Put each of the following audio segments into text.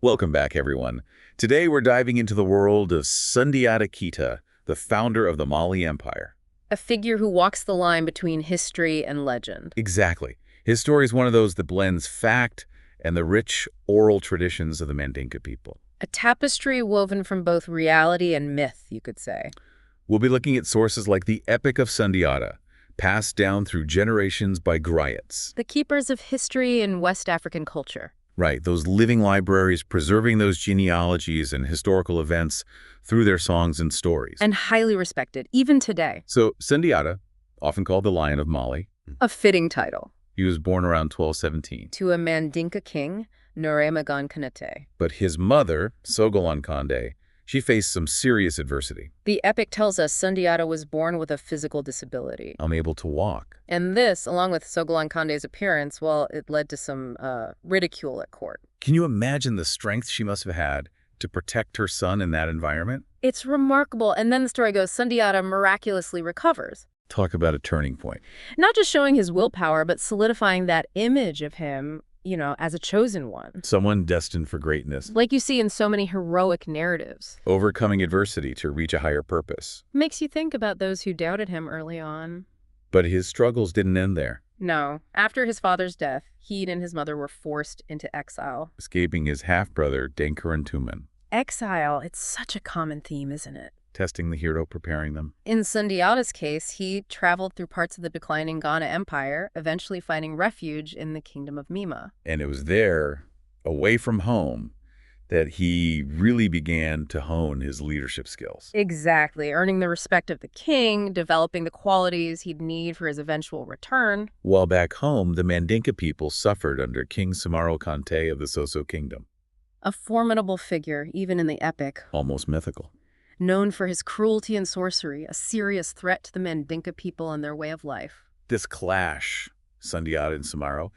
Welcome back, everyone. Today we're diving into the world of Sundiata Keita, the founder of the Mali Empire. A figure who walks the line between history and legend. Exactly. His story is one of those that blends fact and the rich oral traditions of the Mandinka people. A tapestry woven from both reality and myth, you could say. We'll be looking at sources like the Epic of Sundiata, passed down through generations by griots. The keepers of history in West African culture. Right, those living libraries preserving those genealogies and historical events through their songs and stories. And highly respected, even today. So Sundiata, often called the Lion of Mali, A fitting title. he was born around 1217. To a Mandinka king, Nuremagan Kanete. But his mother, Sogolon Kande, she faced some serious adversity. The epic tells us Sundiata was born with a physical disability. Unable to walk. And this, along with Sogolon Kande's appearance, well, it led to some ridicule at court. Can you imagine the strength she must have had to protect her son in that environment? It's remarkable. And then the story goes, Sundiata miraculously recovers. Talk about a turning point. Not just showing his willpower, but solidifying that image of him, as a chosen one. Someone destined for greatness. Like you see in so many heroic narratives. Overcoming adversity to reach a higher purpose. Makes you think about those who doubted him early on. But his struggles didn't end there. No. After his father's death, he and his mother were forced into exile. Escaping his half-brother, Denkarantuman. Exile, it's such a common theme, isn't it? Testing the hero, preparing them. In Sundiata's case, he traveled through parts of the declining Ghana Empire, eventually finding refuge in the Kingdom of Mima. And it was there, away from home, that he really began to hone his leadership skills. Exactly, earning the respect of the king, developing the qualities he'd need for his eventual return. While back home, the Mandinka people suffered under King Samaro Kante of the Soso Kingdom. A formidable figure, even in the epic. Almost mythical. Known for his cruelty and sorcery, a serious threat to the Mandinka people and their way of life. This clash, Sundiata and Samaro,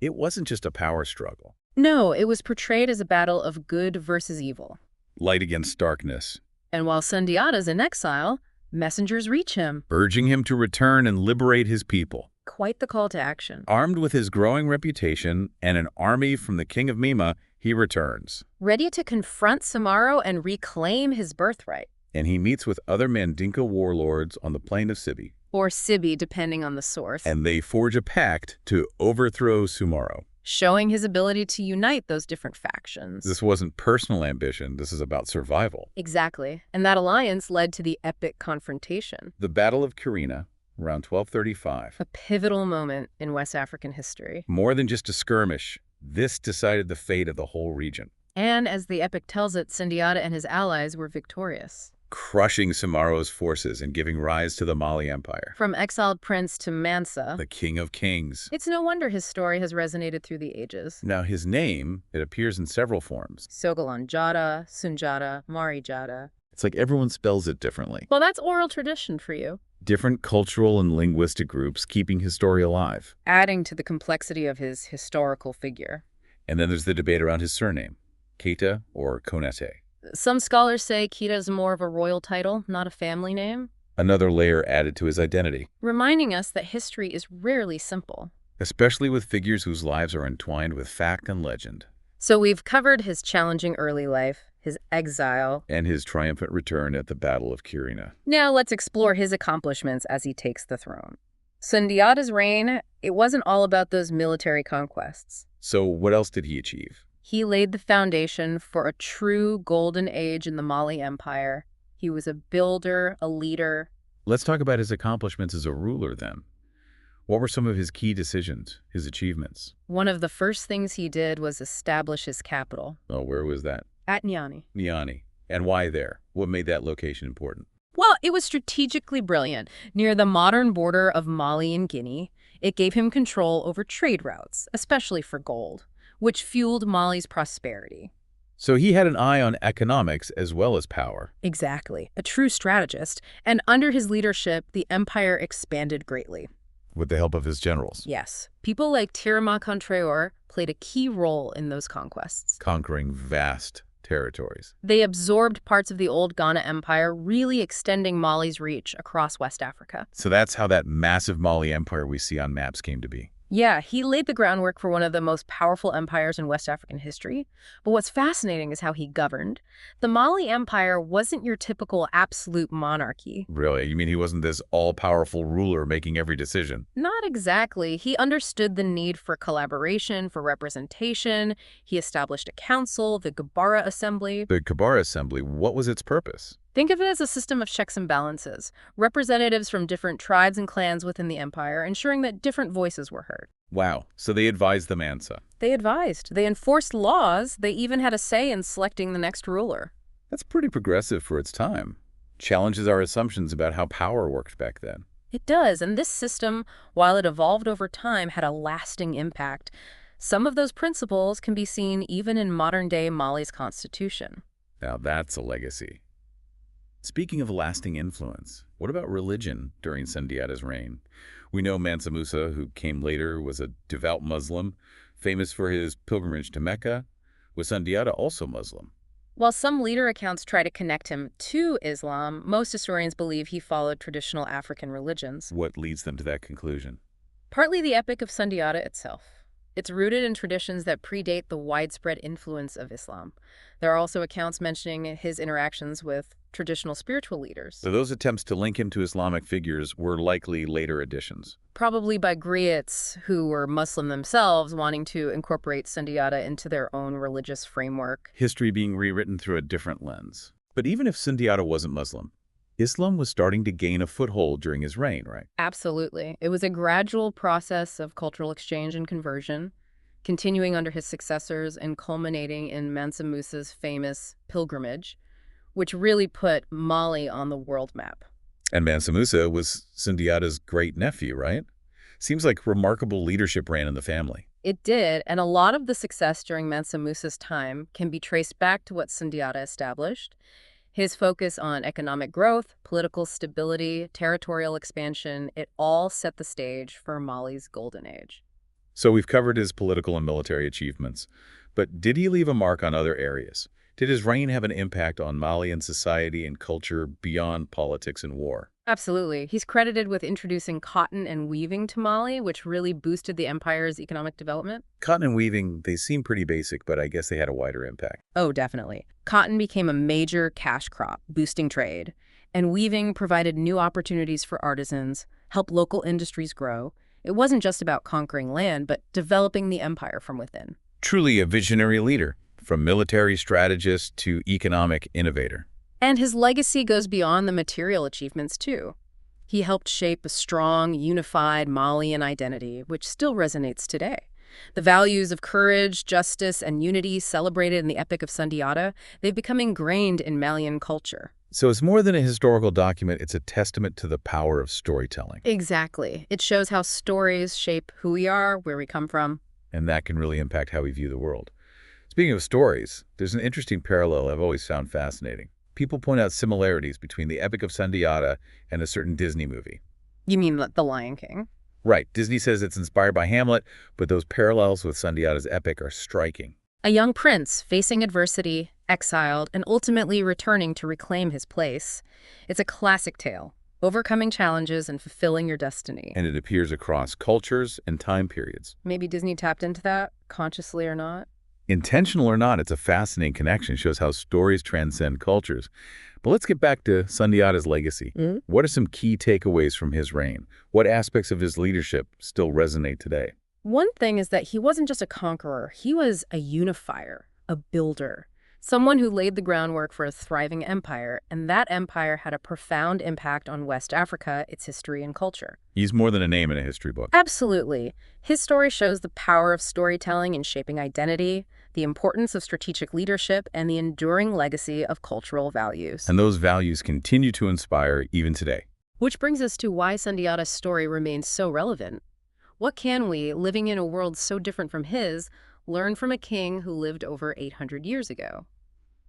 it wasn't just a power struggle. No, it was portrayed as a battle of good versus evil. Light against darkness. And while Sundiata's in exile, messengers reach him. Urging him to return and liberate his people. Quite the call to action. Armed with his growing reputation and an army from the King of Mima, he returns. Ready to confront Samaro and reclaim his birthright. And he meets with other Mandinka warlords on the plain of Sibi. Or Sibi, depending on the source. And they forge a pact to overthrow Samaro. Showing his ability to unite those different factions. This wasn't personal ambition, this is about survival. Exactly. And that alliance led to the epic confrontation. The Battle of Kirina, around 1235. A pivotal moment in West African history. More than just a skirmish, this decided the fate of the whole region. And as the epic tells it, Sundiata and his allies were victorious. Crushing Samaro's forces and giving rise to the Mali Empire. From exiled prince to Mansa, the King of Kings. It's no wonder his story has resonated through the ages. Now his name, it appears in several forms. Sogolon Jata, Sunjata, Mari Jata. It's like everyone spells it differently. Well, that's oral tradition for you. Different cultural and linguistic groups keeping his story alive. Adding to the complexity of his historical figure. And then there's the debate around his surname, Keita or Konete. Some scholars say Keita is more of a royal title, not a family name. Another layer added to his identity. Reminding us that history is rarely simple. Especially with figures whose lives are entwined with fact and legend. So we've covered his challenging early life, his exile, and his triumphant return at the Battle of Kirina. Now let's explore his accomplishments as he takes the throne. Sundiata's reign, it wasn't all about those military conquests. So what else did he achieve? He laid the foundation for a true golden age in the Mali Empire. He was a builder, a leader. Let's talk about his accomplishments as a ruler then. What were some of his key decisions, his achievements? One of the first things he did was establish his capital. Oh, where was that? At Niani. Niani. And why there? What made that location important? Well, it was strategically brilliant. Near the modern border of Mali and Guinea, it gave him control over trade routes, especially for gold, which fueled Mali's prosperity. So he had an eye on economics as well as power. Exactly. A true strategist. And under his leadership, the empire expanded greatly. With the help of his generals. Yes. People like Tirama Contreor played a key role in those conquests. Conquering vast territories. They absorbed parts of the old Ghana Empire, really extending Mali's reach across West Africa. So that's how that massive Mali Empire we see on maps came to be. Yeah, he laid the groundwork for one of the most powerful empires in West African history. But what's fascinating is how he governed. The Mali Empire wasn't your typical absolute monarchy. Really? You mean he wasn't this all-powerful ruler making every decision? Not exactly. He understood the need for collaboration, for representation. He established a council, the Gabara Assembly. The Kabara Assembly, what was its purpose? Think of it as a system of checks and balances, representatives from different tribes and clans within the empire, ensuring that different voices were heard. Wow. So they advised the Mansa. They advised, they enforced laws, they even had a say in selecting the next ruler. That's pretty progressive for its time. Challenges our assumptions about how power worked back then. It does, and this system, while it evolved over time, had a lasting impact. Some of those principles can be seen even in modern-day Mali's constitution. Now that's a legacy. Speaking of lasting influence, what about religion during Sundiata's reign? We know Mansa Musa, who came later, was a devout Muslim, famous for his pilgrimage to Mecca. Was Sundiata also Muslim? While some leader accounts try to connect him to Islam, most historians believe he followed traditional African religions. What leads them to that conclusion? Partly the Epic of Sundiata itself. It's rooted in traditions that predate the widespread influence of Islam. There are also accounts mentioning his interactions with traditional spiritual leaders, So those attempts to link him to Islamic figures were likely later additions. probably by griots who were Muslim themselves wanting to incorporate Sundiata into their own religious framework. History being rewritten through a different lens. But even if Sundiata wasn't Muslim, Islam was starting to gain a foothold during his reign, right? Absolutely. It was a gradual process of cultural exchange and conversion, continuing under his successors and culminating in Mansa Musa's famous pilgrimage, which really put Mali on the world map. And Mansa Musa was Sundiata's great-nephew, right? Seems like remarkable leadership ran in the family. It did, and a lot of the success during Mansa Musa's time can be traced back to what Sundiata established. His focus on economic growth, political stability, territorial expansion, it all set the stage for Mali's golden age. So we've covered his political and military achievements. But did he leave a mark on other areas? Did his reign have an impact on Malian society and culture beyond politics and war? Absolutely. He's credited with introducing cotton and weaving to Mali, which really boosted the empire's economic development. Cotton and weaving, they seem pretty basic, but I guess they had a wider impact. Oh, definitely. Cotton became a major cash crop, boosting trade. And weaving provided new opportunities for artisans, helped local industries grow. It wasn't just about conquering land, but developing the empire from within. Truly a visionary leader, from military strategist to economic innovator. And his legacy goes beyond the material achievements, too. He helped shape a strong, unified Malian identity, which still resonates today. The values of courage, justice, and unity celebrated in the Epic of Sundiata, they've become ingrained in Malian culture. So it's more than a historical document, it's a testament to the power of storytelling. Exactly. It shows how stories shape who we are, where we come from. And that can really impact how we view the world. Speaking of stories, there's an interesting parallel I've always found fascinating. People point out similarities between the Epic of Sundiata and a certain Disney movie. You mean The Lion King? Right, Disney says it's inspired by Hamlet, but those parallels with Sundiata's epic are striking. A young prince facing adversity, exiled, and ultimately returning to reclaim his place. It's a classic tale, overcoming challenges and fulfilling your destiny. And it appears across cultures and time periods. Maybe Disney tapped into that, consciously or not. Intentional or not, it's a fascinating connection. It shows how stories transcend cultures. But let's get back to Sundiata's legacy. What are some key takeaways from his reign? What aspects of his leadership still resonate today? One thing is that he wasn't just a conqueror, he was a unifier, a builder, someone who laid the groundwork for a thriving empire, and that empire had a profound impact on West Africa, its history and culture. He's more than a name in a history book. Absolutely. His story shows the power of storytelling in shaping identity, the importance of strategic leadership, and the enduring legacy of cultural values. And those values continue to inspire even today. Which brings us to why Sundiata's story remains so relevant. What can we, living in a world so different from his, learn from a king who lived over 800 years ago?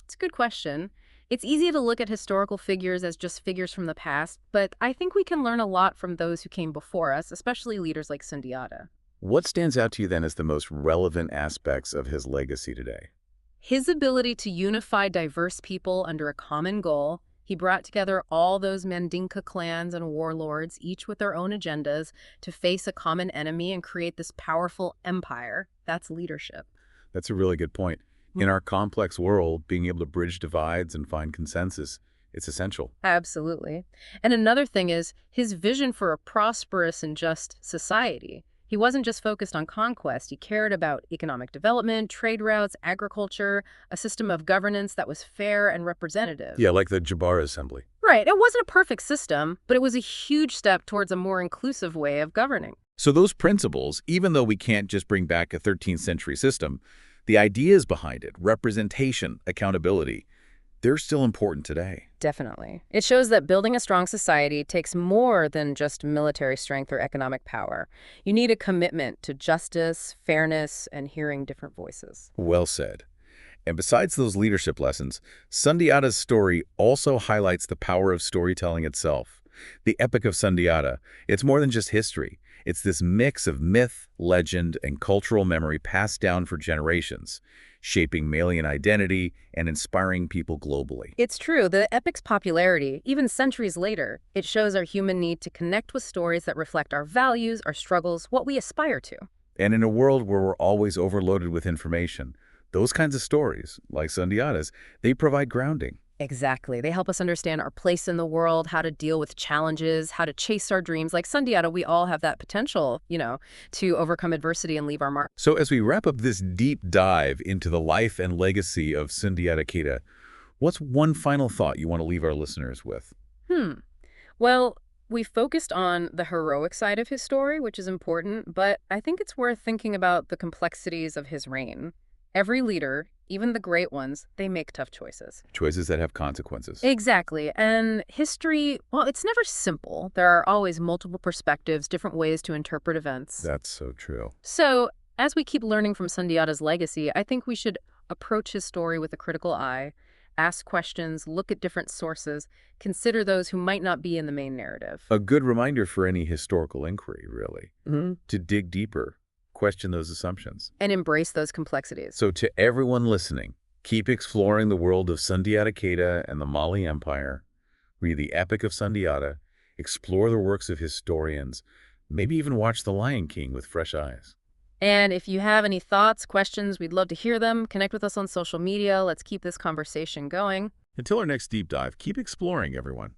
It's a good question. It's easy to look at historical figures as just figures from the past, but I think we can learn a lot from those who came before us, especially leaders like Sundiata. What stands out to you then as the most relevant aspects of his legacy today? His ability to unify diverse people under a common goal He brought together all those Mandinka clans and warlords, each with their own agendas, to face a common enemy and create this powerful empire. That's leadership. That's a really good point. In our complex world, being able to bridge divides and find consensus, it's essential. Absolutely. And another thing is his vision for a prosperous and just society. He wasn't just focused on conquest. He cared about economic development, trade routes, agriculture, a system of governance that was fair and representative. Yeah, like the Jabara Assembly. Right. It wasn't a perfect system, but it was a huge step towards a more inclusive way of governing. So those principles, even though we can't just bring back a 13th century system, the ideas behind it, representation, accountability, they're still important today. Definitely. It shows that building a strong society takes more than just military strength or economic power. You need a commitment to justice, fairness, and hearing different voices. Well said. And besides those leadership lessons, Sundiata's story also highlights the power of storytelling itself. The Epic of Sundiata, it's more than just history. It's this mix of myth, legend, and cultural memory passed down for generations, shaping Malian identity and inspiring people globally. It's true, the epic's popularity, even centuries later, it shows our human need to connect with stories that reflect our values, our struggles, what we aspire to. And in a world where we're always overloaded with information, those kinds of stories, like Sundiata's, they provide grounding. Exactly. They help us understand our place in the world, how to deal with challenges, how to chase our dreams. Like Sundiata, we all have that potential, to overcome adversity and leave our mark. So as we wrap up this deep dive into the life and legacy of Sundiata Keita, what's one final thought you want to leave our listeners with? Well, we focused on the heroic side of his story, which is important, but I think it's worth thinking about the complexities of his reign. Every leader, even the great ones, they make tough choices. Choices that have consequences. Exactly. And history, well, it's never simple. There are always multiple perspectives, different ways to interpret events. That's so true. So, as we keep learning from Sundiata's legacy, I think we should approach his story with a critical eye, ask questions, look at different sources, consider those who might not be in the main narrative. A good reminder for any historical inquiry, really, to dig deeper, question those assumptions. And embrace those complexities. So to everyone listening, keep exploring the world of Sundiata Keita and the Mali Empire. Read the Epic of Sundiata, explore the works of historians, maybe even watch The Lion King with fresh eyes. And if you have any thoughts, questions, we'd love to hear them. Connect with us on social media. Let's keep this conversation going. Until our next deep dive, keep exploring, everyone.